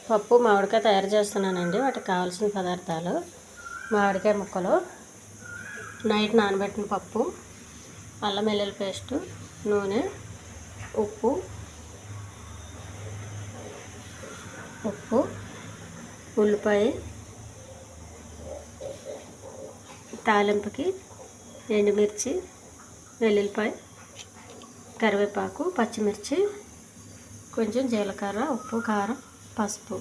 పప్పు మామిడికాయ తయారు చేస్తున్నానండి. వాటికి కావాల్సిన పదార్థాలు: మామిడికాయ ముక్కలు, నైట్ నానబెట్టిన పప్పు, అల్లం వెల్లుల్లి పేస్టు, నూనె, ఉప్పు, ఉల్లిపాయ, తాలింపుకి ఎండుమిర్చి, వెల్లుల్లిపాయ, కరివేపాకు, పచ్చిమిర్చి, కొంచెం జీలకర్ర, ఉప్పు, కారం, పసుపు.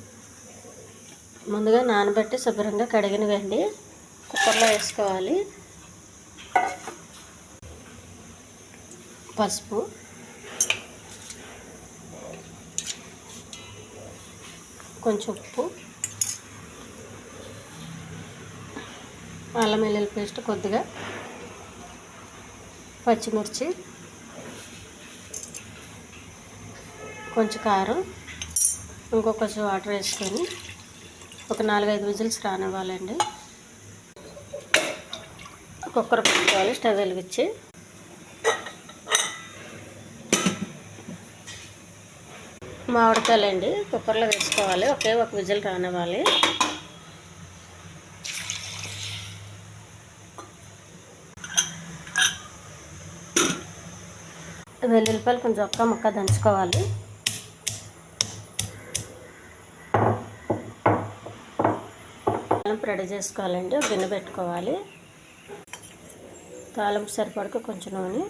ముందుగా నానబెట్టి శుభ్రంగా కడిగినవండి కుక్కర్లో వేసుకోవాలి. పసుపు, కొంచెం ఉప్పు, అల్లం వెల్లుల్లి పేస్ట్ కొద్దిగా, పచ్చిమిర్చి, కొంచెం కారం, కొంచెం వాటర్ వేసుకొని ఒక 4-5 విజిల్స్ రానివ్వాలండి. కుక్కర్ పెట్టుకోవాలి. స్టవ్ వెలిగించి మామిడికాయలండి కుక్కర్లో వేసుకోవాలి. ఒక విజిల్ రానివ్వాలి. వెల్లుల్లిపాయలు కొంచెం ఒక్క ముక్క దంచుకోవాలి. తాలింపు రెడీ చేసుకోవాలండి. ఒక గిన్నె పెట్టుకోవాలి. తాలింపు సరిపడక కొంచెం నూనె,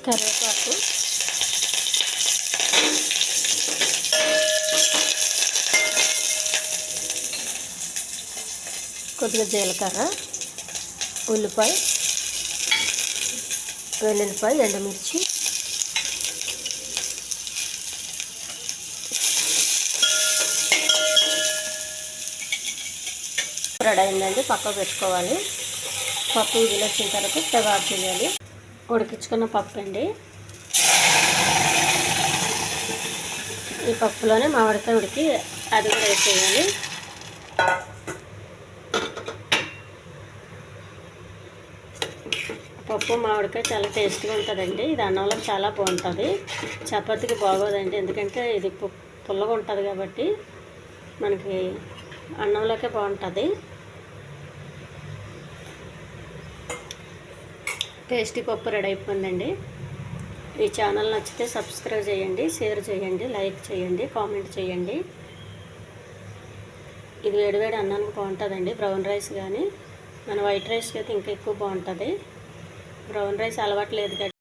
కరివేపాకు, కొద్దిగా జీలకర్ర, ఉల్లిపాయ, వెల్లుల్లిపాయ, ఎండుమిర్చి, రెడీ అయిందండి. పక్కకు పెట్టుకోవాలి. పప్పు విజిల్ వచ్చిన తర్వాత స్టవ్ ఆఫ్ చేయాలి. ఉడికించుకున్న పప్పు అండి. ఈ పప్పులోనే మామిడికాయ ఉడికి అది కూడా వేసేయాలి. పప్పు మామిడికాయ చాలా టేస్ట్గా ఉంటుందండి. ఇది అన్నంలో చాలా బాగుంటుంది. చపాతీకి బాగోదండి, ఎందుకంటే ఇది పుల్లగా ఉంటుంది కాబట్టి మనకి అన్నంలోకే బాగుంటుంది. టేస్టీ పప్పు రెడీ అయిపోయిందండి. ఈ ఛానల్ నచ్చితే సబ్స్క్రైబ్ చేయండి, షేర్ చేయండి, లైక్ చేయండి, కామెంట్ చేయండి. ఇది వేడివేడి అన్నానికి బాగుంటుందండి. బ్రౌన్ రైస్ కానీ మన వైట్ రైస్కి అయితే ఇంకా ఎక్కువ బాగుంటుంది. బ్రౌన్ రైస్ అలవాటు లేదు కదా.